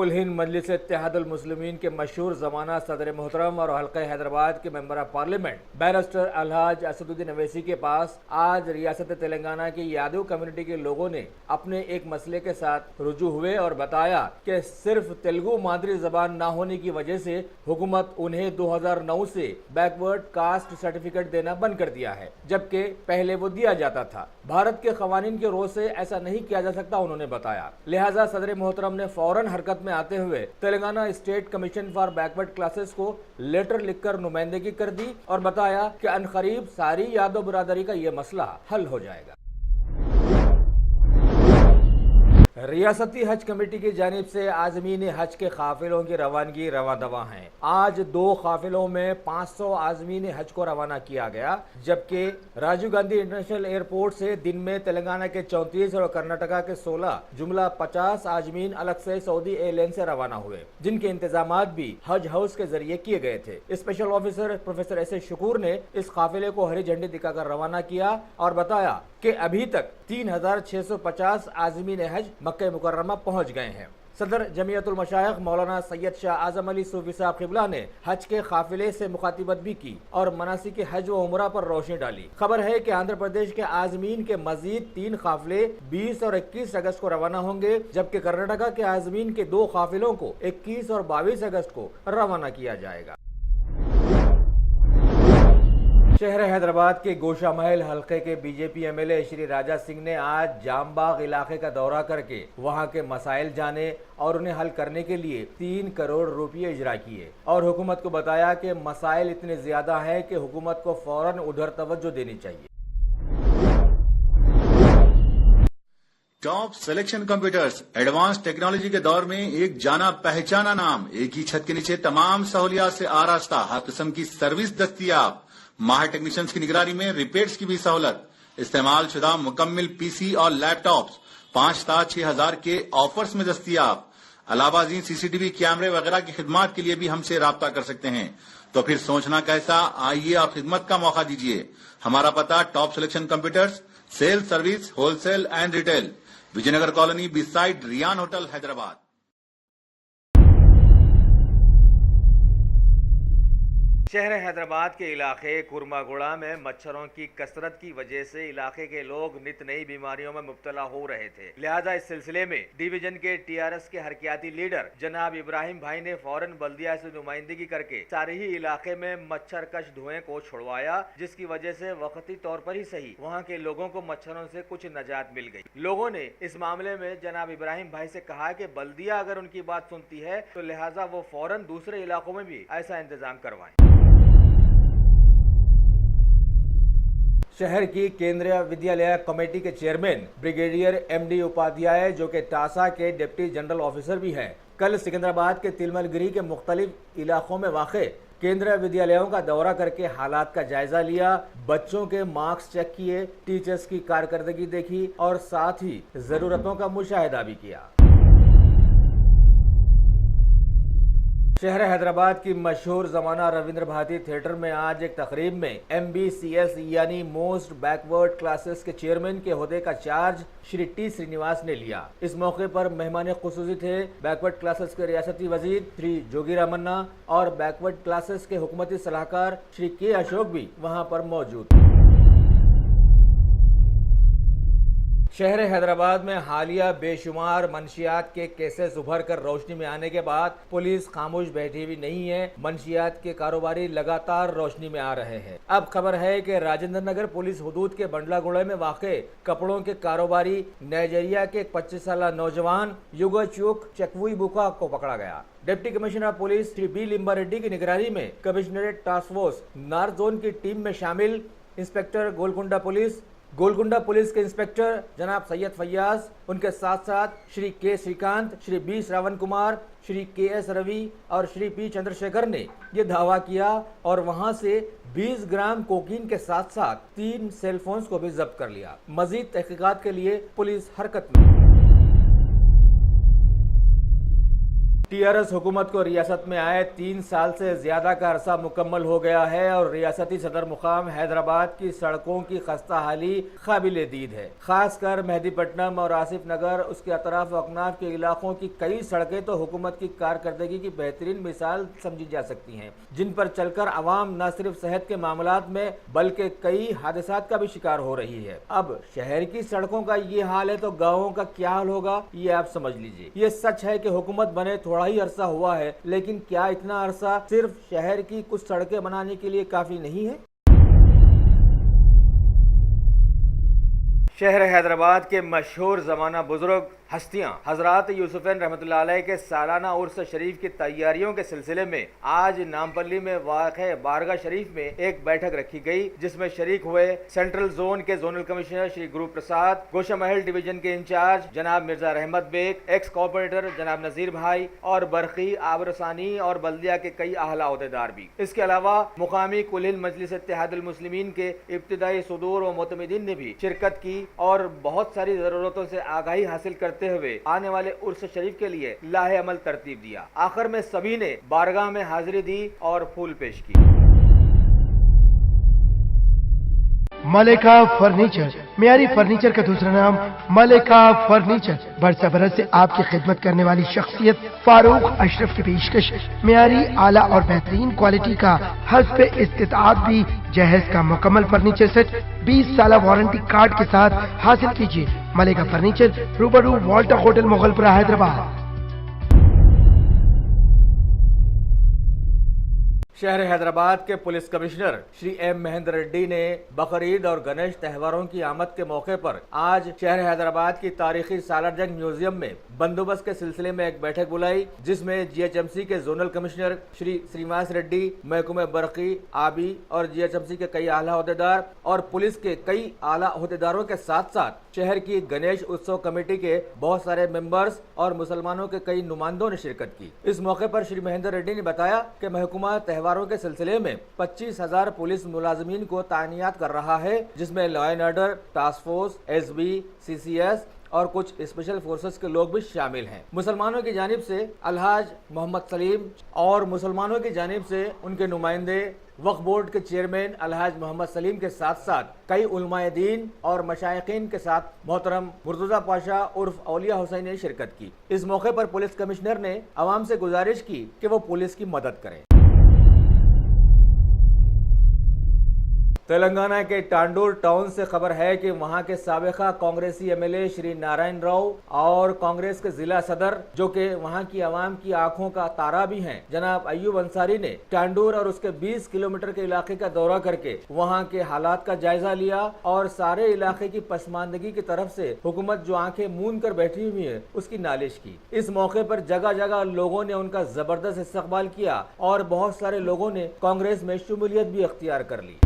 कुल हिंद मजलिस इत्तेहादुल मुस्लिमीन के मशहूर ज़माना सदर मोहतरम और हल्का हैदराबाद के member of parliament barrister Alhaj Asaduddin Owaisi के पास आज रियासत तेलंगाना की यादव कम्युनिटी के लोगों ने अपने एक मसले के साथ रुजू हुए और बताया कि सिर्फ तेलुगु मादरी जबान ना होने की वजह से हुकूमत उन्हें 2009 से बैकवर्ड कास्ट सर्टिफिकेट देना बंद कर दिया है, जबकि पहले वो दिया जाता था। भारत के कवानीन के रोज से ऐसा नहीं किया जा सकता, उन्होंने बताया। लिहाजा सदर मोहतरम ने फौरन हरकत में आते हुए Telangana state commission for backward classes को लेटर लिखकर नुमाइंदगी कर दी और बताया कि अनकरीब सारी यादव बिरादरी का ये मसला हल हो जाएगा। रियासती हज कमेटी की जानिब से आज़मीन हज के काफिलों की रवानगी रवा दवा है। आज 2 काफिलों में 500 आज़मीन हज को रवाना किया गया, जबकि राजीव गांधी इंटरनेशनल एयरपोर्ट से दिन में तेलंगाना के 34 और कर्नाटका के 16 जुमला 50 आज़मीन अलग से सऊदी एयरलाइन से रवाना हुए, जिनके इंतजामात भी हज हाउस के जरिए किए गए थे। Special officer professor S Shukoor ने इस काफिले को हरी झंडी दिखाकर रवाना किया और बताया कि अभी तक 3650 आज़मीन हज मक्का मुकर्रमा पहुंच गए हैं। सदर जमीयतुल मशाइख मौलाना सैयद शाह आजम अली सूफी साहब क़िबला ने हज के काफिले से मुखातिबत भी की और मनासिक हज व उमरा पर रोशनी डाली। खबर है कि आंध्र प्रदेश के आज़मीन के मजीद 3 काफिले 20 और 21 अगस्त को रवाना होंगे, जबकि कर्नाटका के आज़मीन के 2 काफिलों को 21 और 22 अगस्त को रवाना किया जाएगा। शहर हैदराबाद के गोशा महल हल्के के बीजेपी एमएलए श्री राजा सिंह ने आज जामबाग इलाके का दौरा करके वहां के मसाइल जाने और उन्हें हल करने के लिए 3 करोड़ रुपये इजरा किए और हुकूमत को बताया कि मसाइल इतने ज्यादा हैं कि हुकूमत को फौरन उधर तवज्जो देनी चाहिए। Top selection computers advance technology के दौर में एक जाना पहचाना नाम, एक ही छत के नीचे तमाम सहूलियात से आरास्ता, हर किस्म की सर्विस दस्तियाब, माहिर टेक्नीशियंस की निगरानी में रिपेयर्स की भी सहूलत, इस्तेमाल शुदा मुकम्मल पीसी और लैपटॉप्स 5,6,000 के ऑफर्स में दस्तियाब। अलावा सीसीटीवी कैमरे वगैरह की खिदमत के लिए भी हमसे राब्ता कर सकते हैं। तो फिर सोचना कैसा, आइए और खिदमत का मौका दीजिए। हमारा पता top selection computers, sale service, wholesale and retail, Vijayanagar colony beside Riyan hotel, Hyderabad. शहर हैदराबाद के इलाके कुरमागुड़ा में मच्छरों की कसरत की वजह से इलाके के लोग नित नई बीमारियों में मुब्तला हो रहे थे। लिहाजा इस सिलसिले में डिवीजन के टीआरएस के हरकियाती लीडर जनाब इब्राहिम भाई ने फौरन बल्दिया से नुमाइंदगी करके सारे ही इलाके में मच्छर कश धुएं को छुड़वाया, जिसकी वजह से वक्ती तौर पर ही सही वहाँ के लोगों को मच्छरों से कुछ निजात मिल गई। लोगों ने इस मामले में जनाब इब्राहिम भाई से कहा कि बल्दिया अगर उनकी बात सुनती है तो लिहाजा वो फौरन दूसरे इलाकों में भी ऐसा इंतजाम करवाएं। शहर की केंद्रीय विद्यालय कमेटी के चेयरमैन ब्रिगेडियर एमडी उपाध्याय, जो कि टासा के डिप्टी जनरल ऑफिसर भी हैं, कल सिकंदराबाद के तिलमलगिरी के मुख्तलिफ इलाकों में वाक़े केंद्रीय विद्यालयों का दौरा करके हालात का जायजा लिया, बच्चों के मार्क्स चेक किए, टीचर्स की कारकर्दगी देखी और साथ ही जरूरतों का मुशाहिदा भी किया। शहर हैदराबाद की मशहूर जमाना रविंद्र भारती थिएटर में आज एक तकरीब में MBCS यानी मोस्ट बैकवर्ड क्लासेस के चेयरमैन के ओहदे का चार्ज श्री टी श्रीनिवास ने लिया। इस मौके पर मेहमान खुसूसी थे बैकवर्ड क्लासेस के रियासती वजीर श्री जोगी रामन्ना और बैकवर्ड क्लासेस के हुकूमती सलाहकार श्री के अशोक भी वहां पर मौजूद थे। शहर हैदराबाद में हालिया बेशुमार मंशियात के केसेस उभर कर रोशनी में आने के बाद पुलिस खामोश बैठी हुई नहीं है। मंशियात के कारोबारी लगातार रोशनी में आ रहे हैं। अब खबर है कि राजेंद्र नगर पुलिस हुदूद के बंडलागुड़ा में वाक़े कपड़ों के कारोबारी नाइजीरिया के 25 साल नौजवान युगचुक चकवुई बुका को पकड़ा गया। Deputy commissioner of police Shri B Limba Reddy की निगरानी में commissionerate task force north zone की टीम में शामिल इंस्पेक्टर गोलकुंडा पुलिस के इंस्पेक्टर जनाब सैयद फैयाज, उनके साथ साथ Shri K Srikanth, Shri B Shravan Kumar, Shri KS Ravi और श्री पी चंद्रशेखर ने यह दावा किया और वहां से 20 ग्राम कोकीन के साथ साथ 3 सेलफोन्स को भी जब्त कर लिया। मजीद तहकीकात के लिए पुलिस हरकत में। टीआरएस हुकूमत को रियासत में आए 3 साल से ज्यादा का अरसा मुकम्मल हो गया है और रियासती सदर मुकाम हैदराबाद की सड़कों की खस्ता हाली काबिल दीद है। खासकर मेहदीपट्टनम और आसिफ नगर उसके अतराफ व अकनाफ के इलाकों की कई सड़कें तो हुकूमत की कारकर्दगी की बेहतरीन मिसाल समझी जा सकती हैं, जिन पर चलकर आवाम न सिर्फ सेहत के मामलात में बल्कि कई हादसात का भी शिकार हो रही है। अब शहर की सड़कों का ये हाल है तो गाँवों का क्या हाल होगा ये आप समझ लीजिए। ये सच है कि हुकूमत बने थोड़ा ही अरसा हुआ है, लेकिन क्या इतना अरसा सिर्फ शहर की कुछ सड़कें बनाने के लिए काफी नहीं है? शहर हैदराबाद के मशहूर जमाना बुजुर्ग हस्तियां हजरत यूसुफैन रहमतुल्लाह अलैह के सालाना उर्स शरीफ की तैयारियों के सिलसिले में आज नामपल्ली में वाक़े बारगाह शरीफ में एक बैठक रखी गई, जिसमें शरीक हुए सेंट्रल जोन के जोनल कमिश्नर श्री गुरु प्रसाद, गोशा महल डिवीजन के इंचार्ज जनाब मिर्जा रहमत बेग, एक्स कॉर्पोरेटर जनाब नजीर भाई और बरखी आबरसानी और बल्दिया के कई आला अहदेदार भी। इसके अलावा मुकामी कुल हिंद मजलिस इत्तेहादुल मुस्लिमीन के इब्तिदाई सुदूर व मोतमिदीन ने भी शिरकत की और बहुत सारी जरूरतों से आगाही हासिल करते हुए आने वाले उर्स शरीफ के लिए लाहे अमल तरतीब दिया। आखिर में सभी ने बारगाह में हाजिरी दी और फूल पेश की। मलिका फर्नीचर, मियारी फर्नीचर का दूसरा नाम मलिका फर्नीचर, बरसा बरस से आपकी खिदमत करने वाली शख्सियत फारूक अशरफ की पेशकश मियारी आला और बेहतरीन क्वालिटी का हस्ब इस्तिताअत भी जहेज का मुकम्मल फर्नीचर सेट 20 साल वारंटी कार्ड के साथ हासिल कीजिए। मलिका फर्नीचर, रूबरू वॉल्टर होटल मुगलपुरा हैदराबाद। शहर हैदराबाद के police commissioner Shri M Mahendra Reddy ने बकरीद और गणेश त्योहारों की आमद के मौके पर आज शहर हैदराबाद की तारीखी सालार जंग म्यूजियम में बंदोबस्त के सिलसिले में एक बैठक बुलाई, जिसमें जीएचएमसी के जोनल कमिश्नर श्री श्रीनिवास रेड्डी, महकमे बरकी आबी और जीएचएमसी के कई आला अहदेदार और पुलिस के कई आला अहदेदारों के साथ साथ शहर की गणेश उत्सव कमेटी के बहुत सारे मेंबर्स और मुसलमानों के कई नुमाइंदों ने शिरकत की। इस मौके पर श्री महेंद्र रेड्डी ने बताया कि महकमा त्योहारों के सिलसिले में 25,000 पुलिस मुलाजमीन को तायनात कर रहा है, जिसमें law and order, task force, SB, CCS और कुछ स्पेशल फोर्सेस के लोग भी शामिल हैं। मुसलमानों की जानिब से अलहाज मोहम्मद सलीम और मुसलमानों की जानिब से उनके नुमाइंदे वक्फ बोर्ड के चेयरमैन अलहाज मोहम्मद सलीम के साथ साथ कई उलमाए दीन और मशाइखीन के साथ मोहतरम मुर्तजा पाशा उर्फ औलिया हुसैन ने शिरकत की। इस मौके पर पुलिस कमिश्नर ने आवाम से गुजारिश की कि वो पुलिस की मदद करें। तेलंगाना के टांडूर टाउन से खबर है कि वहां के साबिका कांग्रेसी एमएलए श्री नारायण राव और कांग्रेस के जिला सदर, जो कि वहां की आवाम की आंखों का तारा भी हैं, जनाब अयूब अंसारी ने टांडूर और उसके 20 किलोमीटर के इलाके का दौरा करके वहां के हालात का जायजा लिया और सारे इलाके की पसमानदगी की तरफ से हुकूमत जो आंखें मूंद कर बैठी हुई है उसकी नालिश की। इस मौके पर जगह जगह लोगों ने उनका जबरदस्त इस्तकबाल किया और बहुत सारे लोगों ने कांग्रेस में शमूलियत भी अख्तियार कर ली।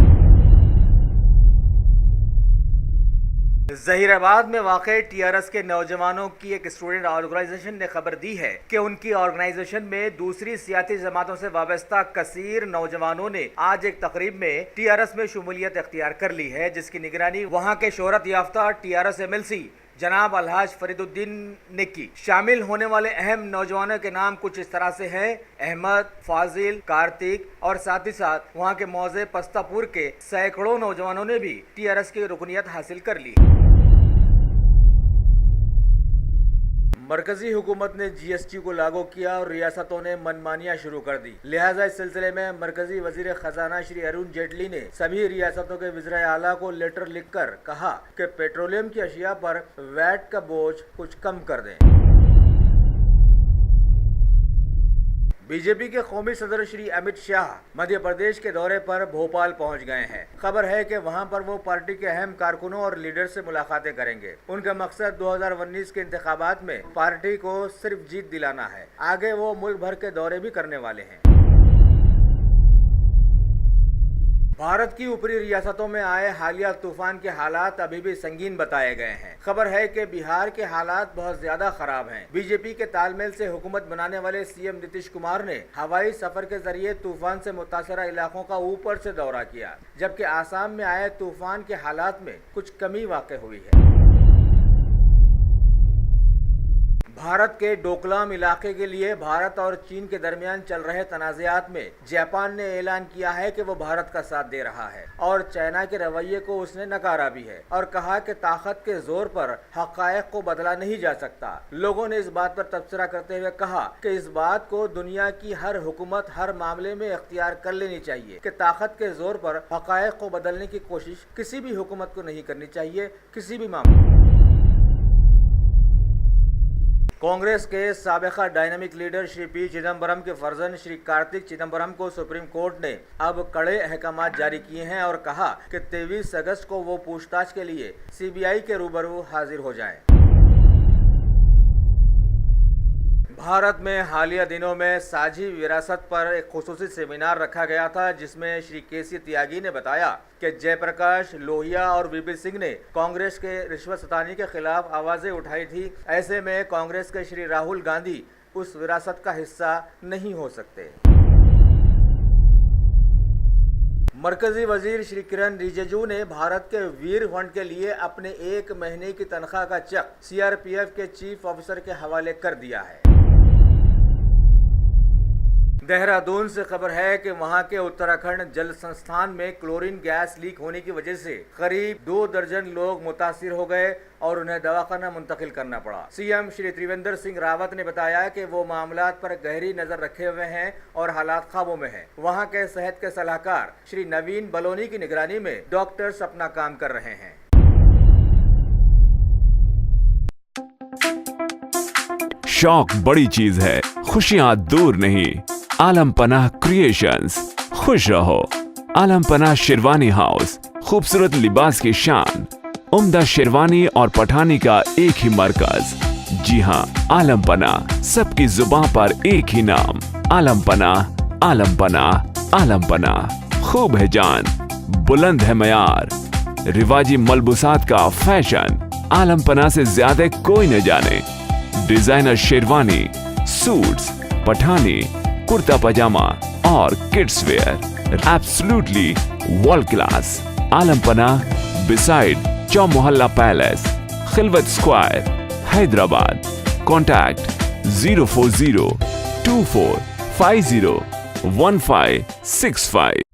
जहीराबाद में वाक़े टीआरएस के नौजवानों की एक स्टूडेंट ऑर्गेनाइजेशन ने खबर दी है कि उनकी ऑर्गेनाइजेशन में दूसरी सियासी जमातों से वाबस्ता कसीर नौजवानों ने आज एक तकरीब में टीआरएस में शमूलियत अख्तियार कर ली है, जिसकी निगरानी वहां के शोहरत याफ्ता टीआरएस एमएलसी जनाब अलहाज फरीदुद्दीन ने की। शामिल होने वाले अहम नौजवानों के नाम कुछ इस तरह से हैं: अहमद, फाजिल, कार्तिक और साथ ही साथ वहां के मौजे पस्तापुर के सैकड़ों नौजवानों ने भी टीआरएस की रुकनियत हासिल कर ली। मरकजी हुकूमत ने जीएसटी को लागू किया और रियासतों ने मनमानियां शुरू कर दी। लिहाजा इस सिलसिले में मरकजी वजीर खजाना श्री अरुण जेटली ने सभी रियासतों के वज़ीर आला को लेटर लिखकर कहा कि पेट्रोलियम की अशिया पर वैट का बोझ कुछ कम कर दें। बीजेपी के कौमी सदर श्री अमित शाह मध्य प्रदेश के दौरे पर भोपाल पहुंच गए हैं। खबर है कि वहां पर वो पार्टी के अहम कारकुनों और लीडर से मुलाकातें करेंगे। उनका मकसद 2019 के इंतखाबात में पार्टी को सिर्फ जीत दिलाना है। आगे वो मुल्क भर के दौरे भी करने वाले हैं। भारत की ऊपरी रियासतों में आए हालिया तूफान के हालात अभी भी संगीन बताए गए हैं। खबर है कि बिहार के हालात बहुत ज्यादा खराब हैं। बीजेपी के तालमेल से हुकूमत बनाने वाले सीएम नीतीश कुमार ने हवाई सफर के जरिए तूफान से मुतासरा इलाकों का ऊपर से दौरा किया, जबकि आसाम में आए तूफान के हालात में कुछ कमी वाक़ई हुई है। भारत के डोकलाम इलाके के लिए भारत और चीन के दरमियान चल रहे तनाज़ात में जापान ने ऐलान किया है कि वो भारत का साथ दे रहा है और चाइना के रवैये को उसने नकारा भी है और कहा कि ताकत के जोर पर हक़ाइक़ को बदला नहीं जा सकता। लोगों ने इस बात पर तबसरा करते हुए कहा कि इस बात को दुनिया की हर हुकूमत हर मामले में इख्तियार कर लेनी चाहिए कि ताकत के जोर पर हक़ाइक़ को बदलने की कोशिश किसी भी हुकूमत को नहीं करनी चाहिए, किसी भी मामले। कांग्रेस के साबिक़ा dynamic leader Shri P Chidambaram के फर्जंद श्री कार्तिक चिदम्बरम को सुप्रीम कोर्ट ने अब कड़े अहकाम जारी किए हैं और कहा कि 23 अगस्त को वो पूछताछ के लिए सीबीआई के रूबरू हाजिर हो जाएं। भारत में हालिया दिनों में साझी विरासत पर एक खुसूसी सेमिनार रखा गया था, जिसमें श्री केसी त्यागी ने बताया कि जयप्रकाश लोहिया और वीपी सिंह ने कांग्रेस के रिश्वत सतानी के खिलाफ आवाजें उठाई थी। ऐसे में कांग्रेस के श्री राहुल गांधी उस विरासत का हिस्सा नहीं हो सकते। मरकजी वजीर श्री किरण रिजिजू ने भारत के वीर फंड के लिए अपने 1 महीने की तनख्वाह का चेक सीआरपीएफ के चीफ ऑफिसर के हवाले कर दिया है। देहरादून से खबर है कि वहां के उत्तराखंड जल संस्थान में क्लोरीन गैस लीक होने की वजह से करीब 2 दर्जन लोग मुतासिर हो गए और उन्हें दवाखाना मुंतकिल करना पड़ा। सीएम श्री त्रिवेंद्र सिंह रावत ने बताया कि वो मामलात पर गहरी नजर रखे हुए हैं और हालात काबू में हैं। वहां के सेहत के सलाहकार श्री नवीन बलोनी की निगरानी में डॉक्टर्स अपना काम कर रहे हैं। शौक बड़ी चीज है, खुशियां दूर नहीं। आलम पनाह क्रिएशंस, खुश रहो। आलम पनाह शेरवानी हाउस, खूबसूरत लिबास की शान, उम्दा शेरवानी और पठानी का एक ही मरकज। जी हाँ, आलम पनाह, सबकी जुबान पर एक ही नाम। आलम पनाह, आलम पनाह, आलम पनाह। खूब है जान, बुलंद है मयार, रिवाजी मलबूसात का फैशन आलम पनाह से ज्यादा कोई न जाने। डिजाइनर शेरवानी, सूट्स, पठानी, कुर्ता पजामा और kids wear, absolutely world class. Alam Panah, beside Chowmahalla palace, Khilwat square, Hyderabad. Contact 04024501565।